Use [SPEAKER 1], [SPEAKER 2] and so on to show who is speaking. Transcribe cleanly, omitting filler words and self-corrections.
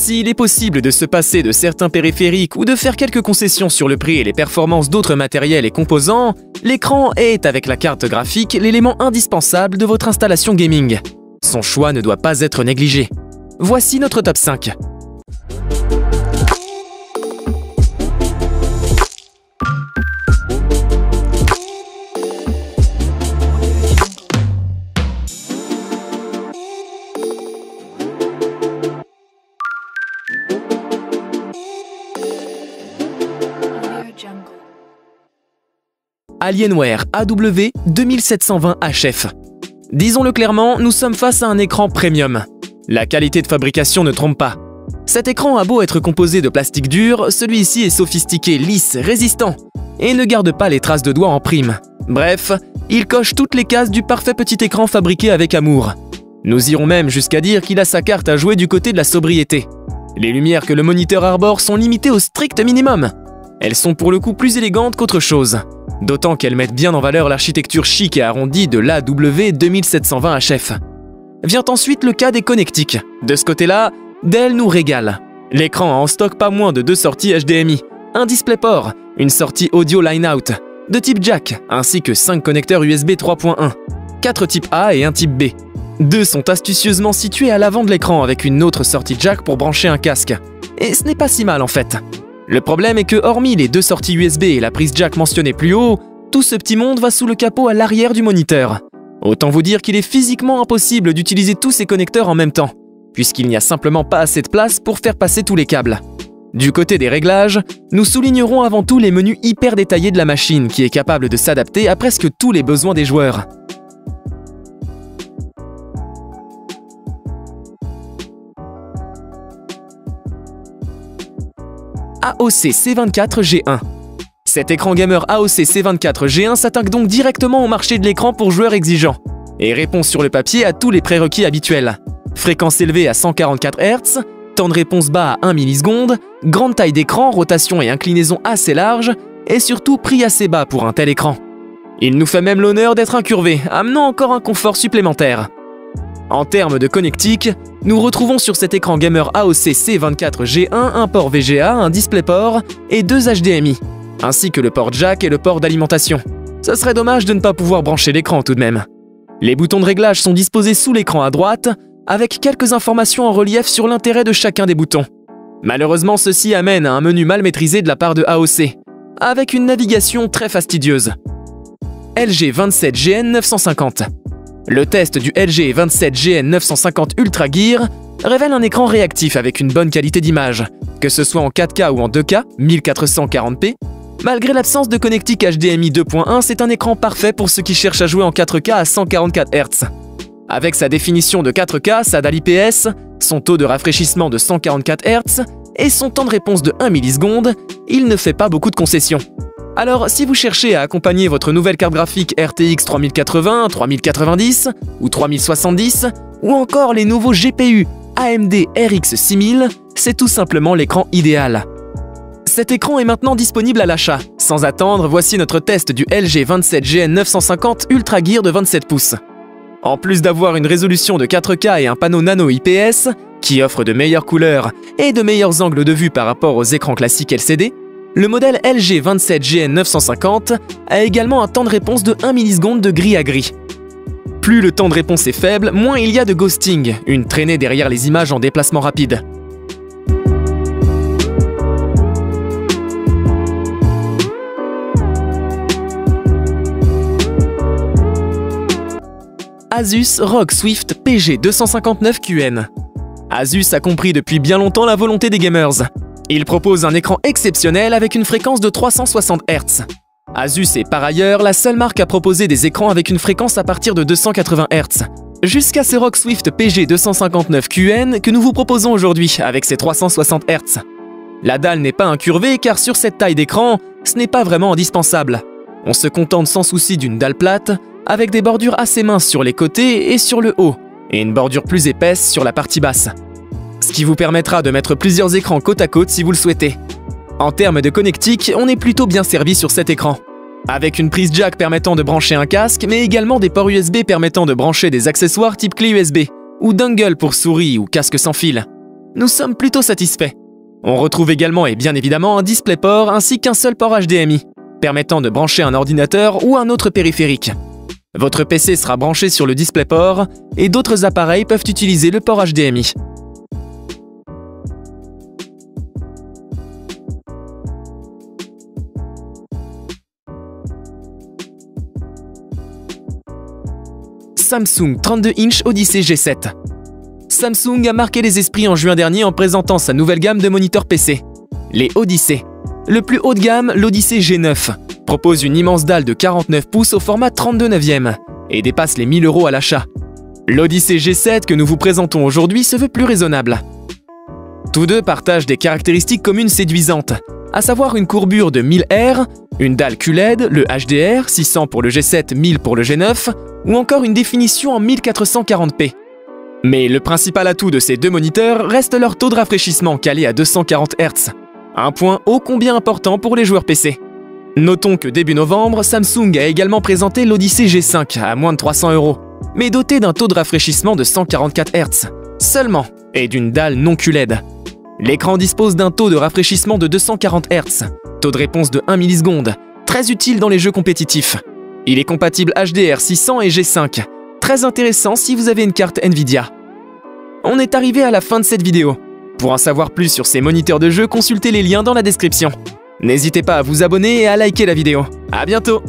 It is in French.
[SPEAKER 1] S'il est possible de se passer de certains périphériques ou de faire quelques concessions sur le prix et les performances d'autres matériels et composants, l'écran est, avec la carte graphique, l'élément indispensable de votre installation gaming. Son choix ne doit pas être négligé. Voici notre top 5. Alienware AW2720HF. Disons-le clairement, nous sommes face à un écran premium. La qualité de fabrication ne trompe pas. Cet écran a beau être composé de plastique dur, celui-ci est sophistiqué, lisse, résistant, et ne garde pas les traces de doigts en prime. Bref, il coche toutes les cases du parfait petit écran fabriqué avec amour. Nous irons même jusqu'à dire qu'il a sa carte à jouer du côté de la sobriété. Les lumières que le moniteur arbore sont limitées au strict minimum. Elles sont pour le coup plus élégantes qu'autre chose. D'autant qu'elles mettent bien en valeur l'architecture chic et arrondie de l'AW2720HF. Vient ensuite le cas des connectiques. De ce côté-là, Dell nous régale. L'écran a en stock pas moins de 2 sorties HDMI, un DisplayPort, une sortie audio line-out, de type jack, ainsi que 5 connecteurs USB 3.1, 4 type A et un type B. 2 sont astucieusement situés à l'avant de l'écran avec une autre sortie jack pour brancher un casque. Et ce n'est pas si mal en fait. Le problème est que hormis les 2 sorties USB et la prise jack mentionnée plus haut, tout ce petit monde va sous le capot à l'arrière du moniteur. Autant vous dire qu'il est physiquement impossible d'utiliser tous ces connecteurs en même temps, puisqu'il n'y a simplement pas assez de place pour faire passer tous les câbles. Du côté des réglages, nous soulignerons avant tout les menus hyper détaillés de la machine qui est capable de s'adapter à presque tous les besoins des joueurs. AOC C24G1. Cet écran gamer AOC C24G1 s'attaque donc directement au marché de l'écran pour joueurs exigeants et répond sur le papier à tous les prérequis habituels. Fréquence élevée à 144 Hz, temps de réponse bas à 1 milliseconde, grande taille d'écran, rotation et inclinaison assez large, et surtout prix assez bas pour un tel écran. Il nous fait même l'honneur d'être incurvé, amenant encore un confort supplémentaire. En termes de connectique, nous retrouvons sur cet écran gamer AOC C24G1 un port VGA, un DisplayPort et 2 HDMI, ainsi que le port jack et le port d'alimentation. Ce serait dommage de ne pas pouvoir brancher l'écran tout de même. Les boutons de réglage sont disposés sous l'écran à droite, avec quelques informations en relief sur l'intérêt de chacun des boutons. Malheureusement, ceci amène à un menu mal maîtrisé de la part de AOC, avec une navigation très fastidieuse. LG 27GN950. Le test du LG 27GN950 Ultra Gear révèle un écran réactif avec une bonne qualité d'image, que ce soit en 4K ou en 2K, 1440p. Malgré l'absence de connectique HDMI 2.1, c'est un écran parfait pour ceux qui cherchent à jouer en 4K à 144 Hz. Avec sa définition de 4K, sa dalle IPS, son taux de rafraîchissement de 144 Hz et son temps de réponse de 1 milliseconde, il ne fait pas beaucoup de concessions. Alors, si vous cherchez à accompagner votre nouvelle carte graphique RTX 3080, 3090 ou 3070, ou encore les nouveaux GPU AMD RX 6000, c'est tout simplement l'écran idéal. Cet écran est maintenant disponible à l'achat. Sans attendre, voici notre test du LG 27GN950 Ultra Gear de 27 pouces. En plus d'avoir une résolution de 4K et un panneau nano IPS, qui offre de meilleures couleurs et de meilleurs angles de vue par rapport aux écrans classiques LCD, le modèle LG 27GN950 a également un temps de réponse de 1 milliseconde de gris à gris. Plus le temps de réponse est faible, moins il y a de ghosting, une traînée derrière les images en déplacement rapide. Asus ROG Swift PG259QN. Asus a compris depuis bien longtemps la volonté des gamers. Il propose un écran exceptionnel avec une fréquence de 360 Hz. Asus est par ailleurs la seule marque à proposer des écrans avec une fréquence à partir de 280 Hz. Jusqu'à ce ROG Swift PG259QN que nous vous proposons aujourd'hui avec ses 360 Hz. La dalle n'est pas incurvée car sur cette taille d'écran, ce n'est pas vraiment indispensable. On se contente sans souci d'une dalle plate, avec des bordures assez minces sur les côtés et sur le haut, et une bordure plus épaisse sur la partie basse. Ce qui vous permettra de mettre plusieurs écrans côte à côte si vous le souhaitez. En termes de connectique, on est plutôt bien servi sur cet écran. Avec une prise jack permettant de brancher un casque, mais également des ports USB permettant de brancher des accessoires type clé USB, ou dongle pour souris ou casque sans fil. Nous sommes plutôt satisfaits. On retrouve également et bien évidemment un DisplayPort ainsi qu'un seul port HDMI, permettant de brancher un ordinateur ou un autre périphérique. Votre PC sera branché sur le DisplayPort et d'autres appareils peuvent utiliser le port HDMI. Samsung 32 inch Odyssey G7. Samsung a marqué les esprits en juin dernier en présentant sa nouvelle gamme de moniteurs PC, les Odyssey. Le plus haut de gamme, l'Odyssey G9, propose une immense dalle de 49 pouces au format 32/9 et dépasse les 1000 € à l'achat. L'Odyssey G7 que nous vous présentons aujourd'hui se veut plus raisonnable. Tous deux partagent des caractéristiques communes séduisantes, à savoir une courbure de 1000 R, une dalle QLED, le HDR, 600 pour le G7, 1000 pour le G9, ou encore une définition en 1440p. Mais le principal atout de ces deux moniteurs reste leur taux de rafraîchissement calé à 240 Hz, un point ô combien important pour les joueurs PC. Notons que début novembre, Samsung a également présenté l'Odyssey G5 à moins de 300 €, mais doté d'un taux de rafraîchissement de 144 Hz seulement et d'une dalle non QLED. L'écran dispose d'un taux de rafraîchissement de 240 Hz, taux de réponse de 1 milliseconde, très utile dans les jeux compétitifs. Il est compatible HDR 600 et G5, très intéressant si vous avez une carte Nvidia. On est arrivé à la fin de cette vidéo. Pour en savoir plus sur ces moniteurs de jeu, consultez les liens dans la description. N'hésitez pas à vous abonner et à liker la vidéo. À bientôt!